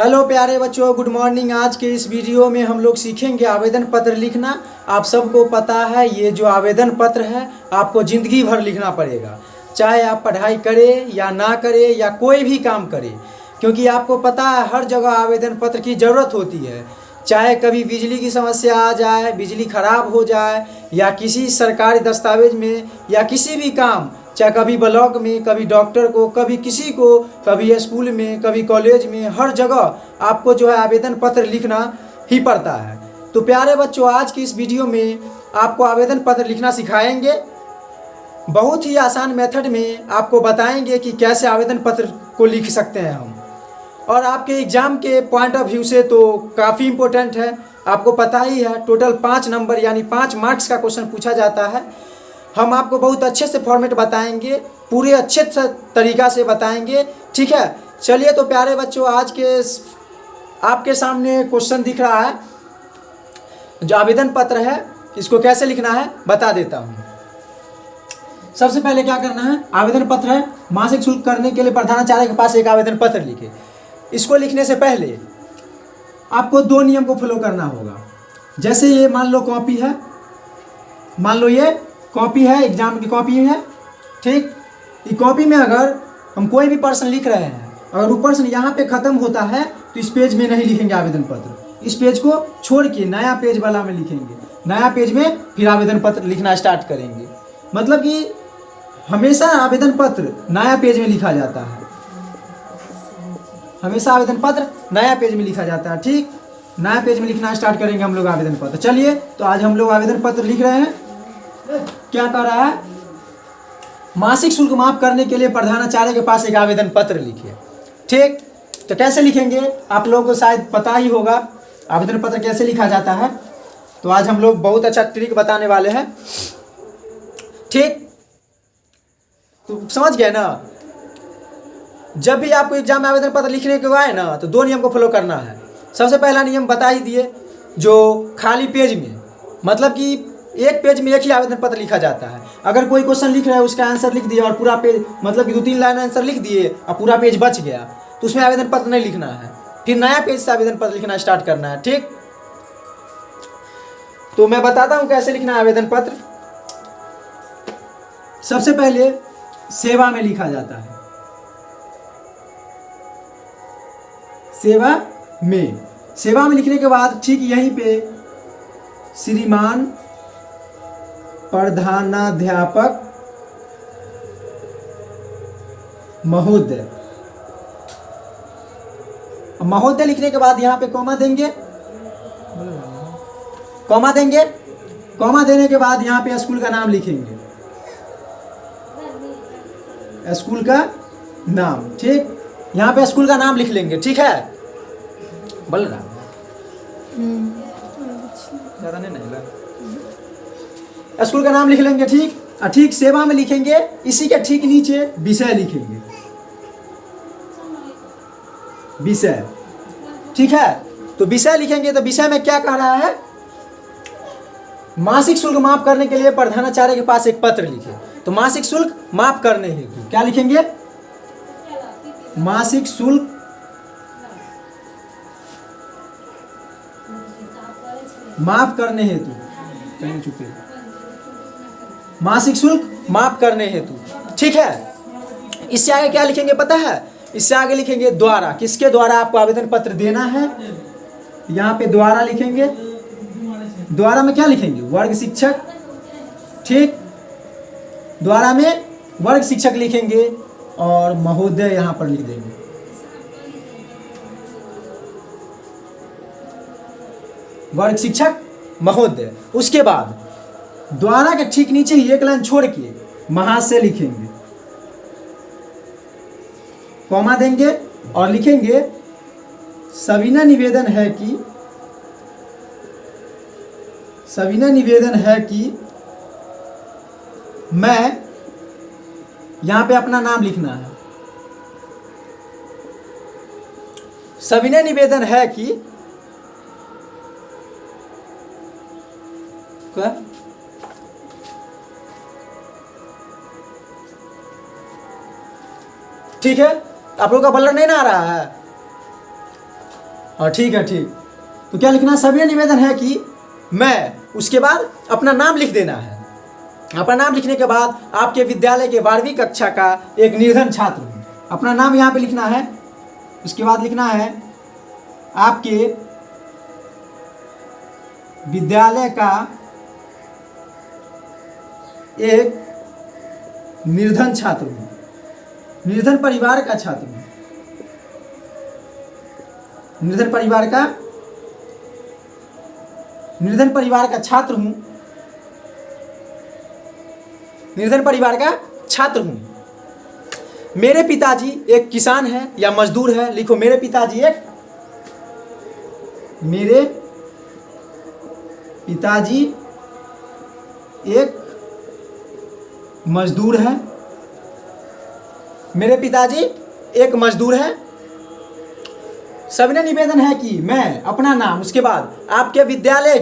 Hello प्यारे बच्चों, good morning. आज के इस वीडियो में हम लोग सीखेंगे आवेदन पत्र लिखना। आप सबको पता है ये जो आवेदन पत्र है आपको ज़िंदगी भर लिखना पड़ेगा, चाहे आप पढ़ाई करें या ना करें या कोई भी काम करें, क्योंकि आपको पता है हर जगह आवेदन पत्र की ज़रूरत होती है। चाहे कभी बिजली की समस्या आ जाए, बिजली ख़राब हो जाए, या किसी सरकारी दस्तावेज में, या किसी भी काम, चाहे कभी ब्लॉक में, कभी डॉक्टर को, कभी किसी को, कभी स्कूल में, कभी कॉलेज में, हर जगह आपको जो है आवेदन पत्र लिखना ही पड़ता है। तो प्यारे बच्चों, आज की इस वीडियो में आपको आवेदन पत्र लिखना सिखाएंगे। बहुत ही आसान मेथड में आपको बताएंगे कि कैसे आवेदन पत्र को लिख सकते हैं हम। और आपके एग्ज़ाम के पॉइंट ऑफ व्यू से तो काफ़ी इम्पोर्टेंट है। आपको पता ही है टोटल 5 नंबर यानी 5 मार्क्स का क्वेश्चन पूछा जाता है। हम आपको बहुत अच्छे से फॉर्मेट बताएंगे, पूरे अच्छे से तरीक़ा से बताएंगे, ठीक है। चलिए तो प्यारे बच्चों, आज के आपके सामने क्वेश्चन दिख रहा है, जो आवेदन पत्र है इसको कैसे लिखना है बता देता हूँ। सबसे पहले क्या करना है, आवेदन पत्र है, मासिक शुल्क करने के लिए प्रधानाचार्य के पास एक आवेदन पत्र लिखे। इसको लिखने से पहले आपको 2 नियम को फॉलो करना होगा। जैसे ये मान लो कॉपी है, मान लो ये कॉपी है, एग्जाम की कॉपी है, ठीक। ये कॉपी में अगर हम कोई भी प्रश्न लिख रहे हैं, अगर वो प्रश्न यहाँ पे ख़त्म होता है तो इस पेज में नहीं लिखेंगे आवेदन पत्र। इस पेज को छोड़ के नया पेज वाला में लिखेंगे। नया पेज में फिर आवेदन पत्र लिखना स्टार्ट करेंगे। मतलब कि हमेशा आवेदन पत्र नया पेज में लिखा जाता है, हमेशा आवेदन पत्र नया पेज में लिखा जाता है, ठीक। नया पेज में लिखना स्टार्ट करेंगे हम लोग आवेदन पत्र। चलिए तो आज हम लोग आवेदन पत्र लिख रहे हैं। क्या कर रहा है, मासिक शुल्क माफ करने के लिए प्रधानाचार्य के पास एक आवेदन पत्र लिखिए, ठीक। तो कैसे लिखेंगे आप लोगों को शायद पता ही होगा आवेदन पत्र कैसे लिखा जाता है। तो आज हम लोग बहुत अच्छा ट्रिक बताने वाले हैं, ठीक। तो समझ गए ना। जब भी आपको एग्जाम में आवेदन पत्र लिखने के आए ना तो 2 नियम को फॉलो करना है। सबसे पहला नियम बता ही दिए, जो खाली पेज में, मतलब कि एक पेज में एक ही आवेदन पत्र लिखा जाता है। अगर कोई क्वेश्चन लिख रहा है उसका आंसर लिख दिया और पूरा पेज, मतलब कि 2-3 लाइन आंसर लिख दिए और पूरा पेज बच गया, तो उसमें आवेदन पत्र नहीं लिखना है, फिर नया पेज से आवेदन पत्र लिखना स्टार्ट करना है, ठीक। तो मैं बताता हूँ कैसे लिखना है आवेदन पत्र। सबसे पहले सेवा में लिखा जाता है, सेवा में लिखने के बाद ठीक यहीं पे श्रीमान प्रधानाध्यापक महोदय, महोदय लिखने के बाद यहाँ पे कॉमा देंगे, कॉमा देंगे। कॉमा देने के बाद यहाँ पे स्कूल का नाम लिखेंगे, स्कूल का नाम, ठीक। यहाँ पे स्कूल का नाम लिख लेंगे, ठीक है। बोल रहा ज़्यादा नहीं ना, स्कूल का नाम लिख लेंगे, ठीक। ठीक सेवा में लिखेंगे, इसी के ठीक नीचे विषय लिखेंगे, विषय, ठीक है। तो विषय लिखेंगे तो विषय में क्या कह रहा है, मासिक शुल्क माफ करने के लिए प्रधानाचार्य के पास एक पत्र लिखे। तो मासिक शुल्क माफ करने हेतु क्या लिखेंगे, मासिक शुल्क माफ करने हेतु, कहीं चुके, मासिक शुल्क माफ करने हेतु, ठीक है। इससे आगे क्या लिखेंगे पता है, इससे आगे लिखेंगे द्वारा, किसके द्वारा आपको आवेदन पत्र देना है। यहाँ पे द्वारा लिखेंगे, द्वारा में क्या लिखेंगे, वर्ग शिक्षक, ठीक। द्वारा में वर्ग शिक्षक लिखेंगे और महोदय यहाँ पर लिख देंगे, वर्ग शिक्षक महोदय। उसके बाद द्वारा के ठीक नीचे ही एक लाइन छोड़ के महाशय लिखेंगे, कॉमा देंगे और लिखेंगे सविनय निवेदन है कि, सविनय निवेदन है कि मैं, यहाँ पे अपना नाम लिखना है, सविनय निवेदन है कि क्या, ठीक है। आप लोगों का बल्लर नहीं ना आ रहा है, हाँ ठीक है, ठीक। तो क्या लिखना है? सविनय निवेदन है कि मैं, उसके बाद अपना नाम लिख देना है। अपना नाम लिखने के बाद आपके विद्यालय के 12वीं कक्षा का एक निर्धन छात्र हूँ। अपना नाम यहाँ पे लिखना है। उसके बाद लिखना है आपके विद्यालय का एक निर्धन छात्र हूँ, निर्धन परिवार का छात्र हूँ, निर्धन परिवार का छात्र हूँ, निर्धन परिवार का छात्र हूँ। मेरे पिताजी एक किसान है या मजदूर है। लिखो, मेरे पिताजी एक मजदूर है। मेरे पिताजी एक मजदूर है। सविनय निवेदन है कि मैं, अपना नाम, उसके बाद आपके विद्यालय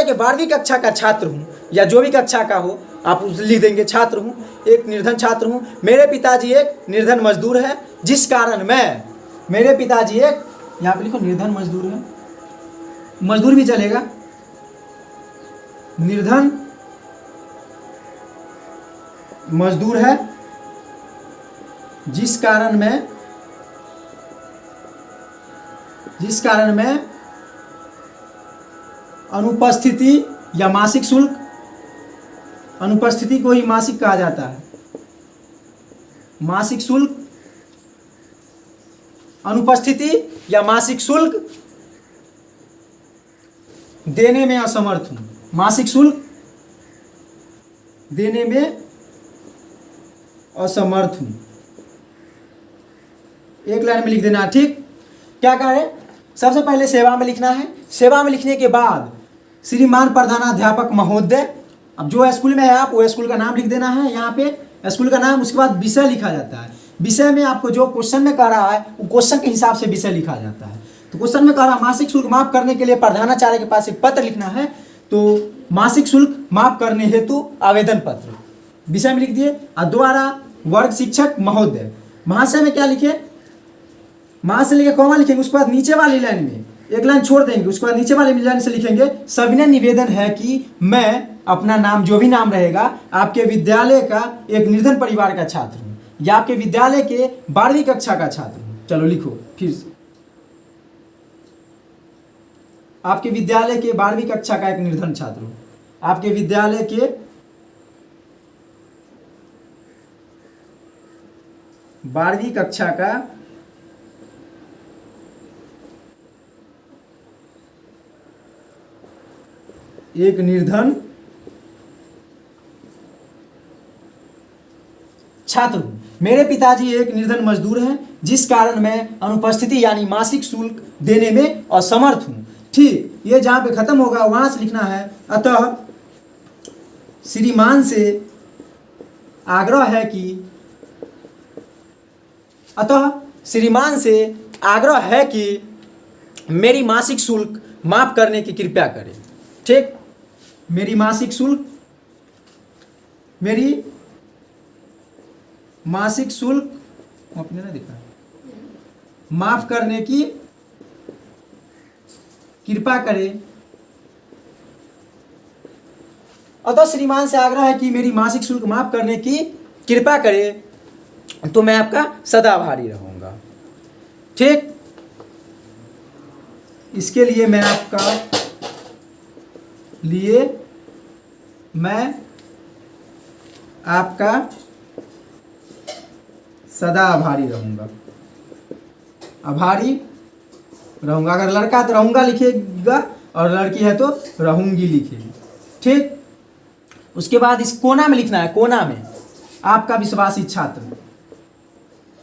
के 12वीं कक्षा का छात्र हूँ या जो भी कक्षा का हो आप लिख देंगे, छात्र हूँ, एक निर्धन छात्र हूँ। मेरे पिताजी एक निर्धन मजदूर है, जिस कारण मैं, मेरे पिताजी एक, यहाँ पे लिखो निर्धन मजदूर है, मजदूर भी चलेगा, निर्धन मजदूर है, जिस कारण मैं अनुपस्थिति या मासिक शुल्क, अनुपस्थिति को ही मासिक कहा जाता है, मासिक शुल्क, अनुपस्थिति या मासिक शुल्क देने में असमर्थ हूं। मासिक शुल्क देने में असमर्थ हूं। एक लाइन में लिख देना, ठीक। क्या करें? सबसे पहले सेवा में लिखना है। सेवा में लिखने के बाद श्रीमान प्रधानाध्यापक महोदय, अब जो स्कूल में है आप वो स्कूल का नाम लिख देना है यहाँ पे, स्कूल का नाम। उसके बाद विषय लिखा जाता है। विषय में आपको जो क्वेश्चन में कह रहा है वो क्वेश्चन के हिसाब से विषय लिखा जाता है। तो क्वेश्चन में कह रहा है मासिक शुल्क माफ करने के लिए प्रधानाचार्य के पास एक पत्र लिखना है, तो मासिक शुल्क माफ करने हेतु आवेदन पत्र विषय में लिख दिए। और द्वारा वर्ग शिक्षक महोदय, महाशय में क्या लिखे? महाशय लिखे, कॉमा लिखेंगे। उसके बाद नीचे वाली लाइन में एक लाइन छोड़ देंगे। उसके बाद नीचे वाली लाइन से लिखेंगे सविनय निवेदन है कि मैं, अपना नाम, जो भी नाम रहेगा, आपके विद्यालय का एक निर्धन परिवार का छात्र हूँ या आपके विद्यालय के 12वीं कक्षा का छात्र हूँ। चलो लिखो फिर से, आपके विद्यालय के 12वीं कक्षा का एक निर्धन छात्र हूँ, आपके विद्यालय के 12वीं कक्षा का एक निर्धन छात्र हूं। मेरे पिताजी एक निर्धन मजदूर हैं, जिस कारण मैं अनुपस्थिति यानी मासिक शुल्क देने में असमर्थ हूं। ठीक, ये जहां पे खत्म होगा वहां से लिखना है अतः श्रीमान से आग्रह है कि मेरी मासिक शुल्क माफ करने की कृपया करें। ठीक, मेरी मासिक शुल्क अपने ना दिखा, माफ करने की कृपा करें। अतः श्रीमान से आग्रह है कि मेरी मासिक शुल्क माफ करने की कृपा करें, तो मैं आपका सदा आभारी रहूंगा। ठीक, इसके लिए मैं आपका सदा आभारी रहूंगा। अगर लड़का तो रहूंगा लिखेगा और लड़की है तो रहूंगी लिखेगी। ठीक, उसके बाद इस कोना में लिखना है, कोना में आपका विश्वासी छात्र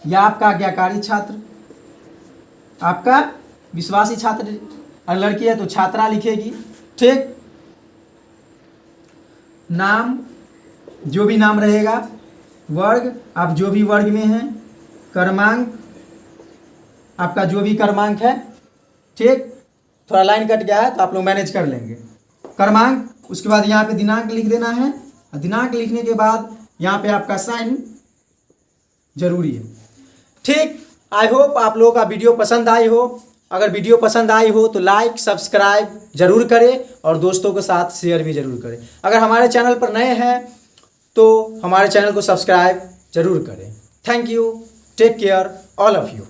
या आपका आज्ञाकारी छात्र, आपका विश्वासी छात्र, और लड़की है तो छात्रा लिखेगी। ठीक, नाम, जो भी नाम रहेगा, वर्ग आप जो भी वर्ग में हैं, क्रमांक आपका जो भी क्रमांक है। ठीक, थोड़ा लाइन कट गया है तो आप लोग मैनेज कर लेंगे। क्रमांक, उसके बाद यहाँ पे दिनांक लिख देना है। दिनांक लिखने के बाद यहाँ पे आपका साइन जरूरी है। ठीक, आई होप आप लोगों का वीडियो पसंद आई हो। अगर वीडियो पसंद आई हो तो लाइक सब्सक्राइब जरूर करें और दोस्तों के साथ शेयर भी जरूर करें। अगर हमारे चैनल पर नए हैं तो हमारे चैनल को सब्सक्राइब जरूर करें। Thank you, take care all of you.